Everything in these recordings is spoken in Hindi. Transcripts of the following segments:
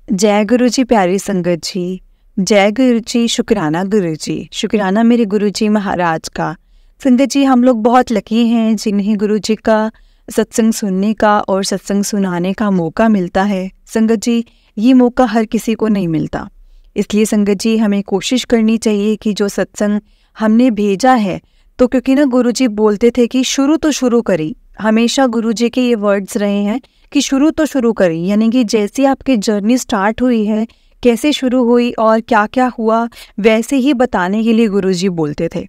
जय गुरु जी, प्यारी संगत जी। जय गुरु जी, शुक्राना गुरु जी, शुक्राना मेरे गुरु जी महाराज का। संगत जी, हम लोग बहुत लकी हैं जिन्हें गुरु जी का सत्संग सुनने का और सत्संग सुनाने का मौका मिलता है। संगत जी, ये मौका हर किसी को नहीं मिलता, इसलिए संगत जी हमें कोशिश करनी चाहिए कि जो सत्संग हमने भेजा है, तो क्योंकि ना गुरु जी बोलते थे कि शुरू तो शुरू करी। हमेशा गुरु जी के ये वर्ड्स रहे हैं कि शुरू तो शुरू करी, यानी कि जैसे आपकी जर्नी स्टार्ट हुई है, कैसे शुरू हुई और क्या क्या हुआ, वैसे ही बताने के लिए गुरु जी बोलते थे।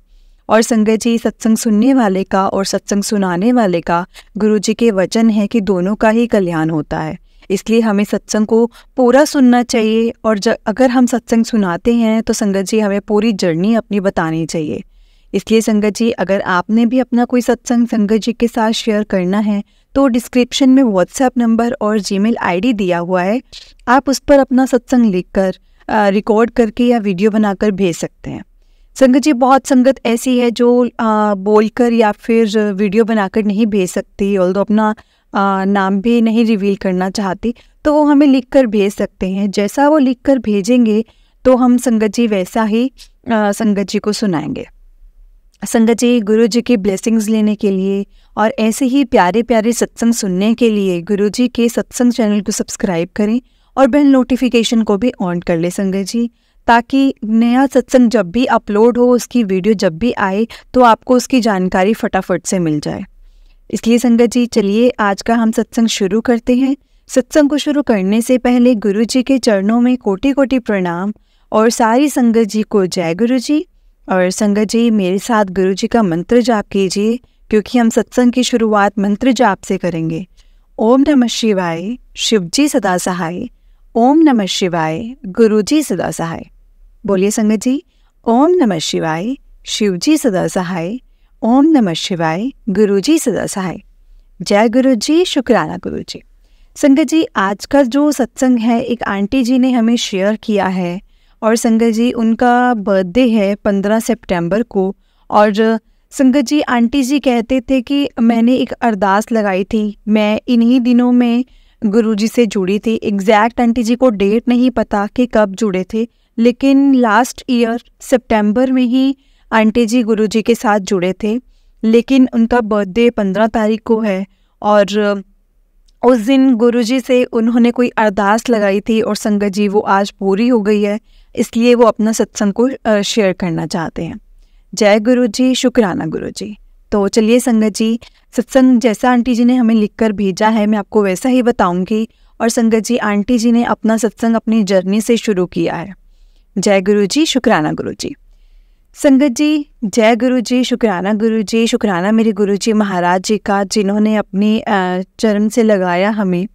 और संगत जी, सत्संग सुनने वाले का और सत्संग सुनाने वाले का गुरु जी के वचन है कि दोनों का ही कल्याण होता है। इसलिए हमें सत्संग को पूरा सुनना चाहिए और अगर हम सत्संग सुनाते हैं तो संगत जी हमें पूरी जर्नी अपनी बतानी चाहिए। इसलिए संगत जी, अगर आपने भी अपना कोई सत्संग संगत जी के साथ शेयर करना है तो डिस्क्रिप्शन में व्हाट्सएप नंबर और जीमेल आईडी दिया हुआ है, आप उस पर अपना सत्संग लिखकर रिकॉर्ड करके या वीडियो बनाकर भेज सकते हैं। संगत जी, बहुत संगत ऐसी है जो बोलकर या फिर वीडियो बनाकर नहीं भेज सकती, और तो अपना नाम भी नहीं रिवील करना चाहती, तो वो हमें लिखकर भेज सकते हैं। जैसा वो लिखकर भेजेंगे तो हम संगत जी वैसा ही संगत जी को सुनाएंगे। संगत जी, गुरु जी की ब्लेसिंग्स लेने के लिए और ऐसे ही प्यारे प्यारे सत्संग सुनने के लिए गुरु जी के सत्संग चैनल को सब्सक्राइब करें और बेल नोटिफिकेशन को भी ऑन कर ले संगत जी, ताकि नया सत्संग जब भी अपलोड हो, उसकी वीडियो जब भी आए तो आपको उसकी जानकारी फटाफट से मिल जाए। इसलिए संगत जी, चलिए आज का हम सत्संग शुरू करते हैं। सत्संग को शुरू करने से पहले गुरु जी के चरणों में कोटि कोटि प्रणाम और सारी संगत जी को जय गुरु जी। और संगत जी, मेरे साथ गुरु जी का मंत्र जाप कीजिए, क्योंकि हम सत्संग की शुरुआत मंत्र जाप से करेंगे। ओम नमः शिवाय, शिव जी सदा सहाय। ओम नमः शिवाय, गुरु जी सदा सहाय। बोलिए संगत जी, ओम नमः शिवाय, शिव जी सदा सहाय। ओम नमः शिवाय, गुरु जी सदा सहाय। जय गुरु जी, शुक्राना गुरु जी। संगत जी, आज का जो सत्संग है एक आंटी जी ने हमें शेयर किया है, और संगत जी उनका बर्थडे है 15 सितंबर को। और संगत जी, आंटी जी कहते थे कि मैंने एक अरदास लगाई थी, मैं इन्हीं दिनों में गुरु जी से जुड़ी थी। एग्जैक्ट आंटी जी को डेट नहीं पता कि कब जुड़े थे, लेकिन लास्ट ईयर सितंबर में ही आंटी जी गुरु जी के साथ जुड़े थे। लेकिन उनका बर्थडे 15 तारीख को है, और उस दिन गुरु जी से उन्होंने कोई अरदास लगाई थी और संगत जी वो आज पूरी हो गई है, इसलिए वो अपना सत्संग को शेयर करना चाहते हैं। जय गुरु जी, शुक्राना गुरु जी। तो चलिए संगत जी, सत्संग जैसा आंटी जी ने हमें लिखकर भेजा है मैं आपको वैसा ही बताऊंगी। और संगत जी, आंटी जी ने अपना सत्संग अपनी जर्नी से शुरू किया है। जय गुरु जी, शुक्राना गुरु जी। संगत जी, जय गुरु जी, शुक्राना गुरु जी, शुक्राना मेरे गुरु जी महाराज जी का, जिन्होंने अपनी चरण से लगाया हमें।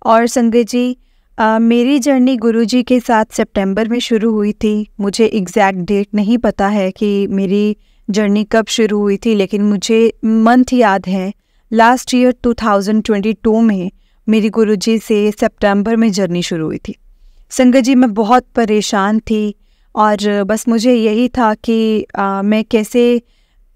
और संगत जी, मेरी जर्नी गुरु जी के साथ सितंबर में शुरू हुई थी। मुझे एग्जैक्ट डेट नहीं पता है कि मेरी जर्नी कब शुरू हुई थी, लेकिन मुझे मंथ याद है। लास्ट ईयर 2022 में मेरी गुरु जी से सितंबर में जर्नी शुरू हुई थी। संगत जी, मैं बहुत परेशान थी और बस मुझे यही था कि मैं कैसे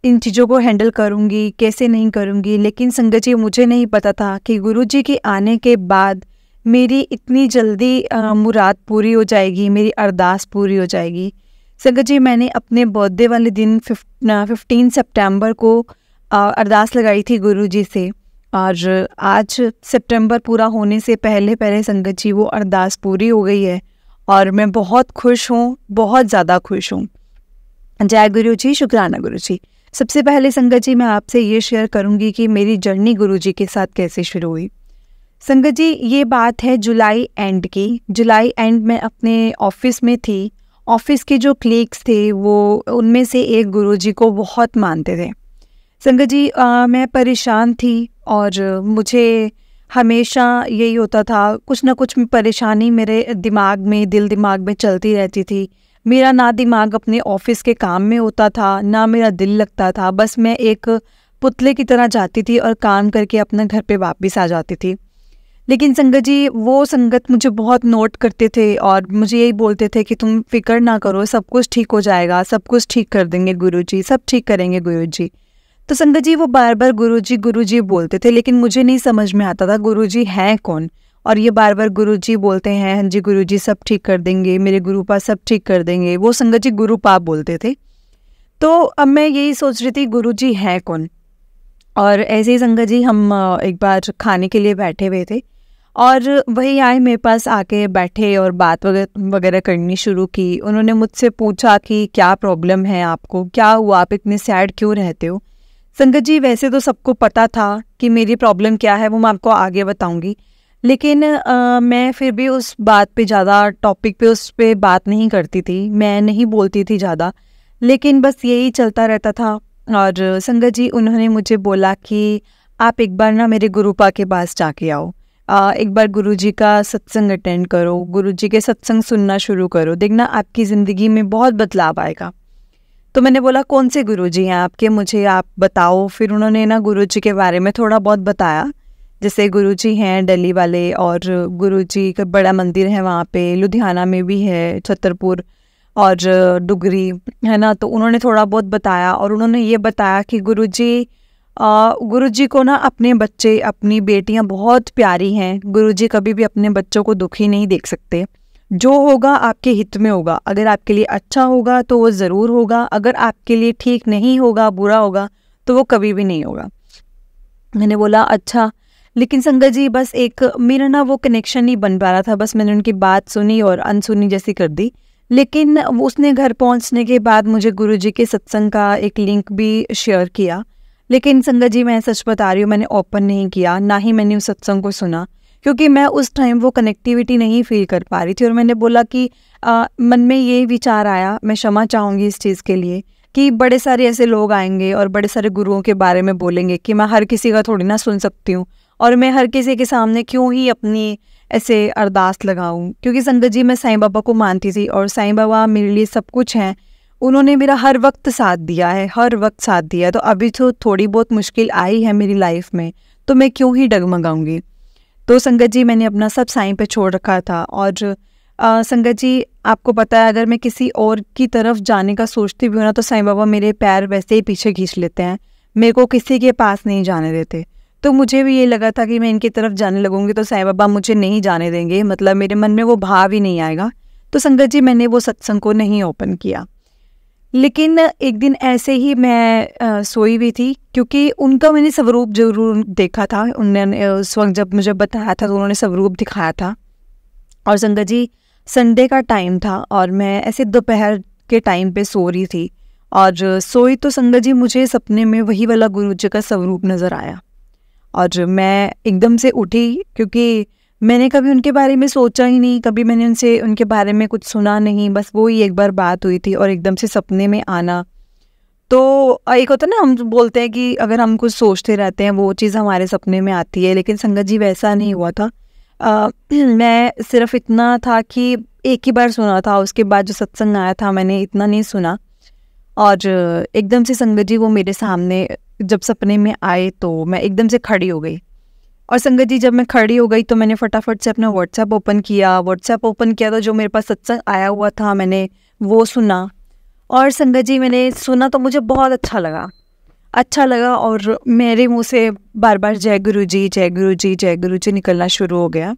इन चीज़ों को हैंडल करूँगी, कैसे नहीं करूँगी। लेकिन संगत जी, मुझे नहीं पता था कि गुरु जी के आने के बाद मेरी इतनी जल्दी मुराद पूरी हो जाएगी, मेरी अरदास पूरी हो जाएगी। संगत जी, मैंने अपने बर्थडे वाले दिन 15 सितंबर को अरदास लगाई थी गुरु जी से, और आज सितंबर पूरा होने से पहले पहले संगत जी वो अरदास पूरी हो गई है, और मैं बहुत खुश हूँ, बहुत ज़्यादा खुश हूँ। जय गुरु जी, शुक्राना गुरु जी। सबसे पहले संगत जी, मैं आपसे ये शेयर करूँगी कि मेरी जर्नी गुरु जी के साथ कैसे शुरू हुई। संगत जी, ये बात है जुलाई एंड की। जुलाई एंड में अपने ऑफिस में थी। ऑफिस के जो क्लीग्स थे वो उनमें से एक गुरु जी को बहुत मानते थे। संगत जी, मैं परेशान थी और मुझे हमेशा यही होता था, कुछ ना कुछ परेशानी मेरे दिमाग में, दिल दिमाग में चलती रहती थी। मेरा ना दिमाग अपने ऑफिस के काम में होता था, ना मेरा दिल लगता था। बस मैं एक पुतले की तरह जाती थी और काम करके अपने घर पे वापस आ जाती थी। लेकिन संगत जी, वो संगत मुझे बहुत नोट करते थे और मुझे यही बोलते थे कि तुम फिक्र ना करो, सब कुछ ठीक हो जाएगा, सब कुछ ठीक कर देंगे गुरु जी, सब ठीक करेंगे गुरु जी। तो संगत जी, वो बार बार गुरु जी बोलते थे, लेकिन मुझे नहीं समझ में आता था गुरु जी हैं कौन, और ये बार बार गुरुजी बोलते हैं, हाँ जी गुरुजी सब ठीक कर देंगे, मेरे गुरुपा सब ठीक कर देंगे। वो संगत जी गुरुपा बोलते थे। तो अब मैं यही सोच रही थी गुरुजी हैं कौन। और ऐसे ही संगत जी हम एक बार खाने के लिए बैठे हुए थे और वही आए मेरे पास आके बैठे और बात वगैरह करनी शुरू की। उन्होंने मुझसे पूछा कि क्या प्रॉब्लम है आपको, क्या हुआ, आप इतने सैड क्यों रहते हो। संगत जी वैसे तो सबको पता था कि मेरी प्रॉब्लम क्या है, वो मैं आपको आगे बताऊंगी, लेकिन मैं फिर भी उस बात पे ज़्यादा टॉपिक पे उस पे बात नहीं करती थी, मैं नहीं बोलती थी ज़्यादा, लेकिन बस यही चलता रहता था। और संगत जी उन्होंने मुझे बोला कि आप एक बार ना मेरे गुरुपा के पास जाके आओ, एक बार गुरुजी का सत्संग अटेंड करो, गुरुजी के सत्संग सुनना शुरू करो, देखना आपकी ज़िंदगी में बहुत बदलाव आएगा। तो मैंने बोला कौन से गुरुजी हैं आपके, मुझे आप बताओ। फिर उन्होंने ना गुरुजी के बारे में थोड़ा बहुत बताया, जैसे गुरुजी हैं दिल्ली वाले और गुरुजी का बड़ा मंदिर है वहाँ पे, लुधियाना में भी है, छतरपुर और डुगरी है ना। तो उन्होंने थोड़ा बहुत बताया और उन्होंने ये बताया कि गुरुजी को ना अपने बच्चे, अपनी बेटियां बहुत प्यारी हैं। गुरुजी कभी भी अपने बच्चों को दुखी नहीं देख सकते। जो होगा आपके हित में होगा, अगर आपके लिए अच्छा होगा तो वो ज़रूर होगा, अगर आपके लिए ठीक नहीं होगा, बुरा होगा, तो वो कभी भी नहीं होगा। मैंने बोला अच्छा, लेकिन संगत जी बस एक मेरा ना वो कनेक्शन नहीं बन पा रहा था। बस मैंने उनकी बात सुनी और अनसुनी जैसी कर दी। लेकिन उसने घर पहुंचने के बाद मुझे गुरुजी के सत्संग का एक लिंक भी शेयर किया, लेकिन संगत जी मैं सच बता रही हूँ, मैंने ओपन नहीं किया, ना ही मैंने उस सत्संग को सुना, क्योंकि मैं उस टाइम वो कनेक्टिविटी नहीं फील कर पा रही थी। और मैंने बोला कि मन में ये विचार आया, मैं क्षमा चाहूँगी इस चीज़ के लिए, कि बड़े सारे ऐसे लोग आएंगे और बड़े सारे गुरुओं के बारे में बोलेंगे कि मैं हर किसी का थोड़ी ना सुन सकती हूँ, और मैं हर किसी के सामने क्यों ही अपनी ऐसे अरदास लगाऊं। क्योंकि संगत जी मैं साईं बाबा को मानती थी और साईं बाबा मेरे लिए सब कुछ हैं। उन्होंने मेरा हर वक्त साथ दिया है, हर वक्त साथ दिया है। तो अभी तो थोड़ी बहुत मुश्किल आई है मेरी लाइफ में, तो मैं क्यों ही डगमगाऊंगी। तो संगत जी मैंने अपना सब साईं पे छोड़ रखा था। और संगत जी आपको पता है, अगर मैं किसी और की तरफ जाने का सोचती भी हूँ ना, तो साईं बाबा मेरे पैर वैसे ही पीछे खींच लेते हैं, मेरे को किसी के पास नहीं जाने देते। तो मुझे भी ये लगा था कि मैं इनकी तरफ जाने लगूंगी तो साईं बाबा मुझे नहीं जाने देंगे, मतलब मेरे मन में वो भाव ही नहीं आएगा। तो संगत जी मैंने वो सत्संग को नहीं ओपन किया। लेकिन एक दिन ऐसे ही मैं सोई हुई थी, क्योंकि उनका मैंने स्वरूप जरूर देखा था। उन्होंने उस वक्त जब मुझे बताया था तो उन्होंने स्वरूप दिखाया था। और संगत जी संडे का टाइम था और मैं ऐसे दोपहर के टाइम पे सो रही थी, और सोई तो संगत जी मुझे सपने में वही वाला गुरुजी का स्वरूप नज़र आया। और मैं एकदम से उठी, क्योंकि मैंने कभी उनके बारे में सोचा ही नहीं, कभी मैंने उनके बारे में कुछ सुना नहीं, बस वो ही एक बार बात हुई थी और एकदम से सपने में आना। तो एक होता है ना, हम बोलते हैं कि अगर हम कुछ सोचते रहते हैं वो चीज़ हमारे सपने में आती है, लेकिन संगत जी वैसा नहीं हुआ था। मैं सिर्फ इतना था कि एक ही बार सुना था, उसके बाद जो सत्संग आया था मैंने इतना नहीं सुना। और एकदम से संगत जी वो मेरे सामने जब सपने में आए तो मैं एकदम से खड़ी हो गई। और संगत जी जब मैं खड़ी हो गई तो मैंने फटाफट से अपना व्हाट्सएप ओपन किया तो जो मेरे पास सत्संग आया हुआ था मैंने वो सुना। और संगत जी मैंने सुना तो मुझे बहुत अच्छा लगा और मेरे मुंह से बार बार जय गुरु जी जय गुरु जी जय गुरु जी निकलना शुरू हो गया।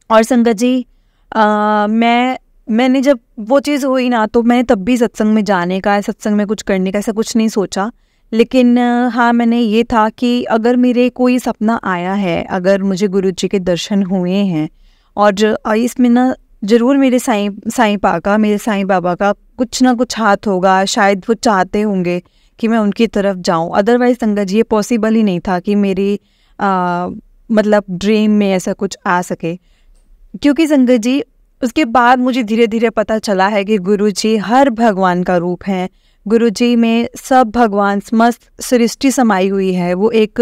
और संगत जी मैंने जब वो चीज़ हुई ना, तो मैंने तब भी सत्संग में जाने का, सत्संग में कुछ करने का ऐसा कुछ नहीं सोचा। लेकिन हाँ, मैंने ये था कि अगर मेरे कोई सपना आया है, अगर मुझे गुरुजी के दर्शन हुए हैं, और इसमें ना ज़रूर मेरे साईं बाबा का कुछ ना कुछ हाथ होगा। शायद वो चाहते होंगे कि मैं उनकी तरफ जाऊं। अदरवाइज संगत जी ये पॉसिबल ही नहीं था कि मेरी मतलब ड्रीम में ऐसा कुछ आ सके। क्योंकि संगत जी उसके बाद मुझे धीरे धीरे पता चला है कि गुरुजी हर भगवान का रूप है। गुरुजी में सब भगवान, समस्त सृष्टि समाई हुई है। वो एक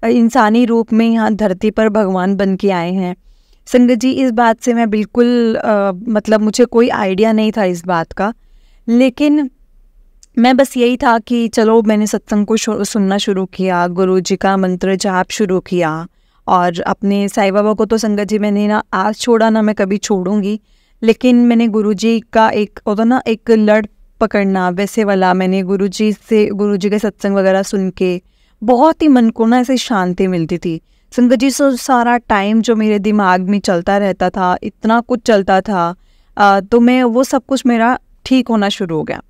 इंसानी रूप में यहाँ धरती पर भगवान बन के आए हैं। संगत जी इस बात से मैं बिल्कुल मतलब मुझे कोई आइडिया नहीं था इस बात का, लेकिन मैं बस यही था कि चलो मैंने सत्संग को सुनना शुरू किया, गुरुजी का मंत्र जाप शुरू किया। और अपने साईं बाबा को तो संगत जी मैंने ना आज छोड़ा ना मैं कभी छोड़ूंगी, लेकिन मैंने गुरुजी का एक होता ना एक लड़ पकड़ना वैसे वाला, मैंने गुरुजी के सत्संग वगैरह सुन के बहुत ही मन को ना ऐसे शांति मिलती थी। संगत जी सारा टाइम जो मेरे दिमाग में चलता रहता था, इतना कुछ चलता था, तो मैं वो सब कुछ मेरा ठीक होना शुरू हो गया।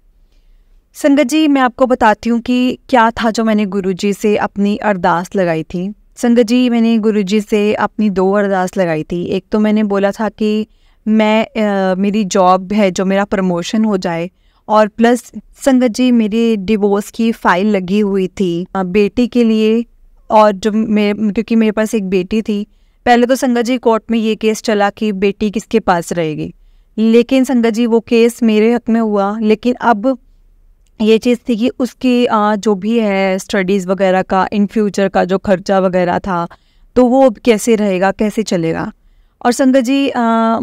संगत जी मैं आपको बताती हूँ कि क्या था जो मैंने गुरुजी से अपनी अरदास लगाई थी। संगत जी मैंने गुरुजी से अपनी 2 अरदास लगाई थी। एक तो मैंने बोला था कि मैं मेरी जॉब है जो मेरा प्रमोशन हो जाए, और प्लस संगत जी मेरी डिवोर्स की फ़ाइल लगी हुई थी बेटी के लिए, और जो क्योंकि मेरे पास एक बेटी थी। पहले तो संगत जी कोर्ट में ये केस चला कि बेटी किसके पास रहेगी, लेकिन संगत जी वो केस मेरे हक में हुआ। लेकिन अब ये चीज़ थी कि उसकी जो भी है स्टडीज़ वगैरह का, इन फ्यूचर का जो खर्चा वगैरह था, तो वो अब कैसे रहेगा, कैसे चलेगा। और संगत जी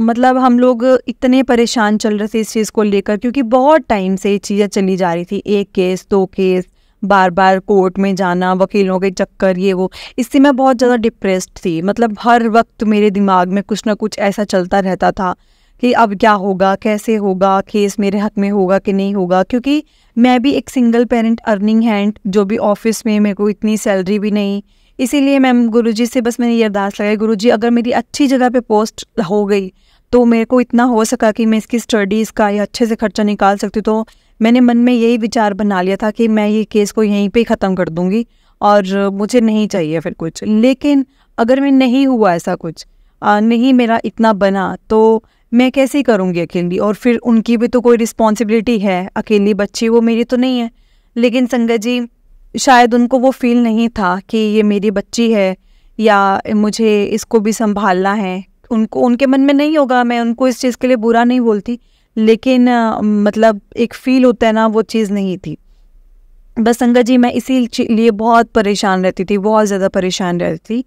मतलब हम लोग इतने परेशान चल रहे थे इस चीज़ को लेकर, क्योंकि बहुत टाइम से ये चीज़ें चली जा रही थी, 1 केस 2 केस, बार बार कोर्ट में जाना, वकीलों के चक्कर, ये वो। इससे मैं बहुत ज़्यादा डिप्रेस्ड थी। मतलब हर वक्त मेरे दिमाग में कुछ ना कुछ ऐसा चलता रहता था कि अब क्या होगा, कैसे होगा, केस मेरे हक में होगा कि नहीं होगा। क्योंकि मैं भी एक सिंगल पेरेंट अर्निंग हैंड, जो भी ऑफिस में मेरे को इतनी सैलरी भी नहीं, इसीलिए मैम गुरुजी से बस मैंने ये अरदास लगाई, गुरुजी अगर मेरी अच्छी जगह पे पोस्ट हो गई तो मेरे को इतना हो सका कि मैं इसकी स्टडीज़ का या अच्छे से खर्चा निकाल सकती, तो मैंने मन में यही विचार बना लिया था कि मैं ये केस को यहीं पे ख़त्म कर दूँगी और मुझे नहीं चाहिए फिर कुछ। लेकिन अगर मैं नहीं हुआ ऐसा कुछ, नहीं मेरा इतना बना, तो मैं कैसे करूँगी अकेली, और फिर उनकी भी तो कोई रिस्पॉन्सिबिलिटी है, अकेली बच्ची वो मेरी तो नहीं है। लेकिन संगत जी शायद उनको वो फील नहीं था कि ये मेरी बच्ची है या मुझे इसको भी संभालना है। उनको, उनके मन में नहीं होगा, मैं उनको इस चीज़ के लिए बुरा नहीं बोलती, लेकिन मतलब एक फ़ील होता है ना, वो चीज़ नहीं थी। बस संगत जी मैं इसीलिए बहुत परेशान रहती थी, बहुत ज़्यादा परेशान रहती थी।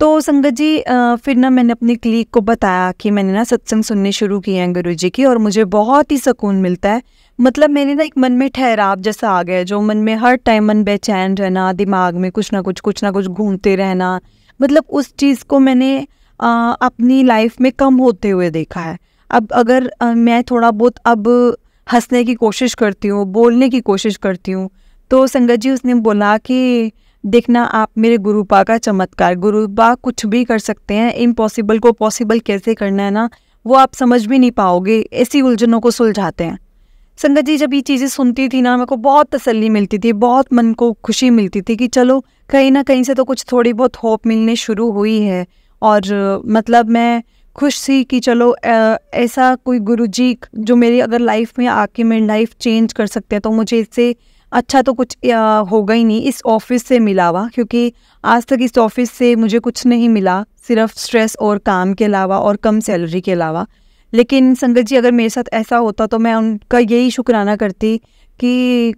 तो संगत जी फिर ना मैंने अपनी क्लीग को बताया कि मैंने ना सत्संग सुनने शुरू किए हैं गुरुजी की, और मुझे बहुत ही सुकून मिलता है। मतलब मेरे ना एक मन में ठहराव जैसा आ गया है, जो मन में हर टाइम मन बेचैन रहना, दिमाग में कुछ ना कुछ घूमते रहना, मतलब उस चीज़ को मैंने अपनी लाइफ में कम होते हुए देखा है। अब अगर मैं थोड़ा बहुत अब हंसने की कोशिश करती हूँ, बोलने की कोशिश करती हूँ, तो संगत जी उसने बोला कि देखना आप मेरे गुरुपा का चमत्कार, गुरुपा कुछ भी कर सकते हैं, इम्पॉसिबल को पॉसिबल कैसे करना है ना, वो आप समझ भी नहीं पाओगे, ऐसी उलझनों को सुलझाते हैं। संगत जी जब ये चीज़ें सुनती थी ना, मेरे को बहुत तसल्ली मिलती थी, बहुत मन को खुशी मिलती थी कि चलो कहीं ना कहीं से तो कुछ थोड़ी बहुत होप मिलने शुरू हुई है। और मतलब मैं खुश थी कि चलो ऐसा कोई गुरुजी जो मेरी अगर लाइफ में आके मेरी लाइफ चेंज कर सकते हैं, तो मुझे इससे अच्छा तो कुछ होगा ही नहीं इस ऑफिस से मिला हुआ, क्योंकि आज तक इस ऑफिस से मुझे कुछ नहीं मिला, सिर्फ स्ट्रेस और काम के अलावा और कम सैलरी के अलावा। लेकिन संगत जी अगर मेरे साथ ऐसा होता तो मैं उनका यही शुक्राना करती कि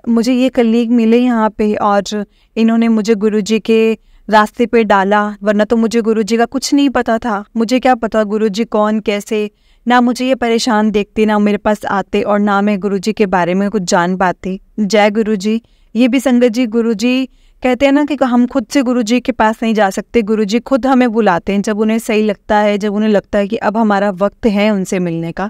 मुझे ये कलीग मिले यहाँ पे और इन्होंने मुझे गुरुजी के रास्ते पे डाला, वरना तो मुझे गुरुजी का कुछ नहीं पता था। मुझे क्या पता गुरुजी कौन कैसे, ना मुझे ये परेशान देखते, ना मेरे पास आते, और ना मैं गुरुजी के बारे में कुछ जान पाती। जय गुरुजी। ये भी संगत जी गुरुजी कहते हैं ना कि हम खुद से गुरुजी के पास नहीं जा सकते, गुरुजी खुद हमें बुलाते हैं जब उन्हें सही लगता है, जब उन्हें लगता है कि अब हमारा वक्त है उनसे मिलने का।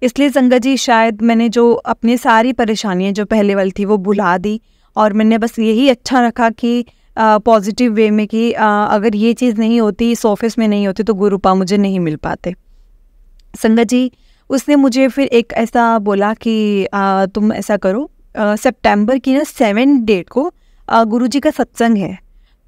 इसलिए संगत जी शायद मैंने जो अपनी सारी परेशानियां जो पहले वाली थी वो भुला दी, और मैंने बस यही अच्छा रखा कि पॉजिटिव वे में कि अगर ये चीज़ नहीं होती, इस ऑफिस में नहीं होती, तो गुरुपा मुझे नहीं मिल पाते। संगत जी उसने मुझे फिर एक ऐसा बोला कि तुम ऐसा करो, सितंबर की ना 7 डेट को गुरुजी का सत्संग है,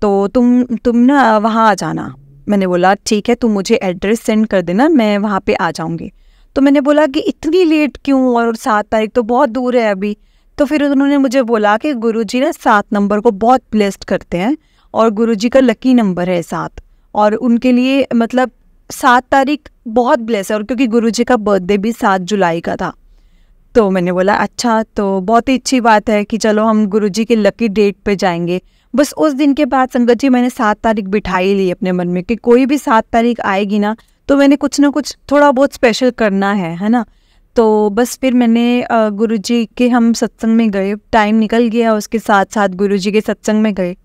तो तुम ना वहाँ आ जाना। मैंने बोला ठीक है, तुम मुझे एड्रेस सेंड कर देना, मैं वहाँ पे आ जाऊँगी। तो मैंने बोला कि इतनी लेट क्यों, और 7 तारीख तो बहुत दूर है अभी। तो फिर उन्होंने मुझे बोला कि गुरुजी ना 7 नंबर को बहुत ब्लेस्ड करते हैं, और गुरुजी का लकी नंबर है 7, और उनके लिए मतलब 7 तारीख बहुत ब्लेस है, और क्योंकि गुरुजी का बर्थडे भी 7 जुलाई का था। तो मैंने बोला अच्छा, तो बहुत ही अच्छी बात है कि चलो हम गुरुजी के लकी डेट पे जाएंगे। बस उस दिन के बाद संगत जी मैंने 7 तारीख बिठा ही ली अपने मन में कि कोई भी 7 तारीख आएगी ना, तो मैंने कुछ ना कुछ थोड़ा बहुत स्पेशल करना है ना। तो बस फिर मैंने गुरुजी के हम सत्संग में गए, टाइम निकल गया, उसके साथ साथ गुरुजी के सत्संग में गए।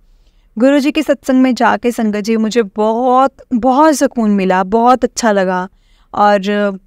गुरुजी के सत्संग में जाके संगत जी मुझे बहुत बहुत सुकून मिला, बहुत अच्छा लगा। और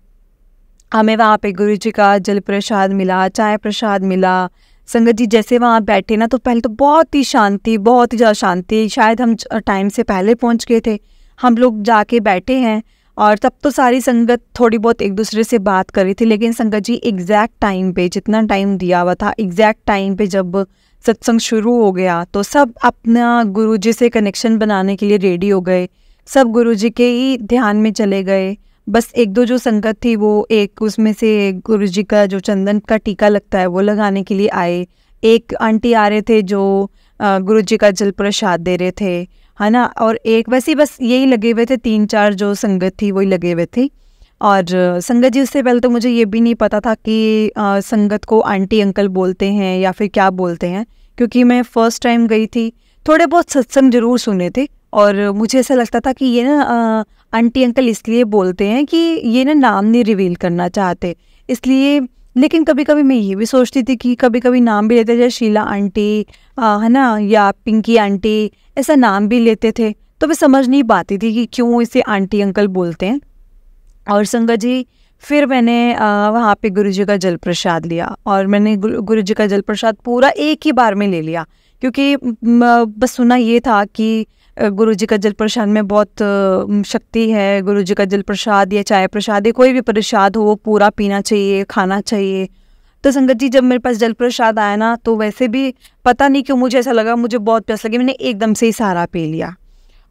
हमें वहाँ पे गुरुजी का जल प्रसाद मिला, चाय प्रसाद मिला, संगत जी जैसे वहाँ बैठे ना, तो पहले तो बहुत ही शांति, बहुत ही ज़्यादा शांति। शायद हम टाइम से पहले पहुँच गए थे, हम लोग जाके बैठे हैं, और तब तो सारी संगत थोड़ी बहुत एक दूसरे से बात कर रही थी। लेकिन संगत जी एग्जैक्ट टाइम पे, जितना टाइम दिया हुआ था, एग्जैक्ट टाइम पे जब सत्संग शुरू हो गया तो सब अपना गुरुजी से कनेक्शन बनाने के लिए रेडी हो गए, सब गुरुजी के ही ध्यान में चले गए। बस एक दो जो संगत थी वो एक उसमें से गुरुजी का जो चंदन का टीका लगता है वो लगाने के लिए आए। एक आंटी आ रहे थे जो गुरुजी का जल प्रसाद दे रहे थे, है ना। और एक वैसे बस यही लगे हुए थे, 3-4 जो संगत थी वही लगे हुए थे। और संगत जी उससे पहले तो मुझे ये भी नहीं पता था कि संगत को आंटी अंकल बोलते हैं या फिर क्या बोलते हैं, क्योंकि मैं फर्स्ट टाइम गई थी। थोड़े बहुत सत्संग जरूर सुने थे और मुझे ऐसा लगता था कि ये ना आंटी अंकल इसलिए बोलते हैं कि ये ना नाम नहीं रिवील करना चाहते, इसलिए। लेकिन कभी कभी मैं ये भी सोचती थी कि कभी कभी नाम भी लेते, जैसे शीला आंटी है ना, या पिंकी आंटी, ऐसा नाम भी लेते थे, तो मैं समझ नहीं पाती थी कि क्यों इसे आंटी अंकल बोलते हैं। और संगत जी फिर मैंने वहाँ पे गुरुजी का जल प्रसाद लिया, और मैंने गुरुजी का जल प्रसाद पूरा एक ही बार में ले लिया, क्योंकि बस सुना ये था कि गुरुजी का जल प्रसाद में बहुत शक्ति है। गुरुजी का जल प्रसाद या चाय प्रसाद या कोई भी प्रसाद हो वो पूरा पीना चाहिए, खाना चाहिए। तो संगत जी जब मेरे पास जल प्रसाद आया ना, तो वैसे भी पता नहीं क्यों मुझे ऐसा लगा, मुझे बहुत प्यास लगी, मैंने एकदम से ही सारा पी लिया।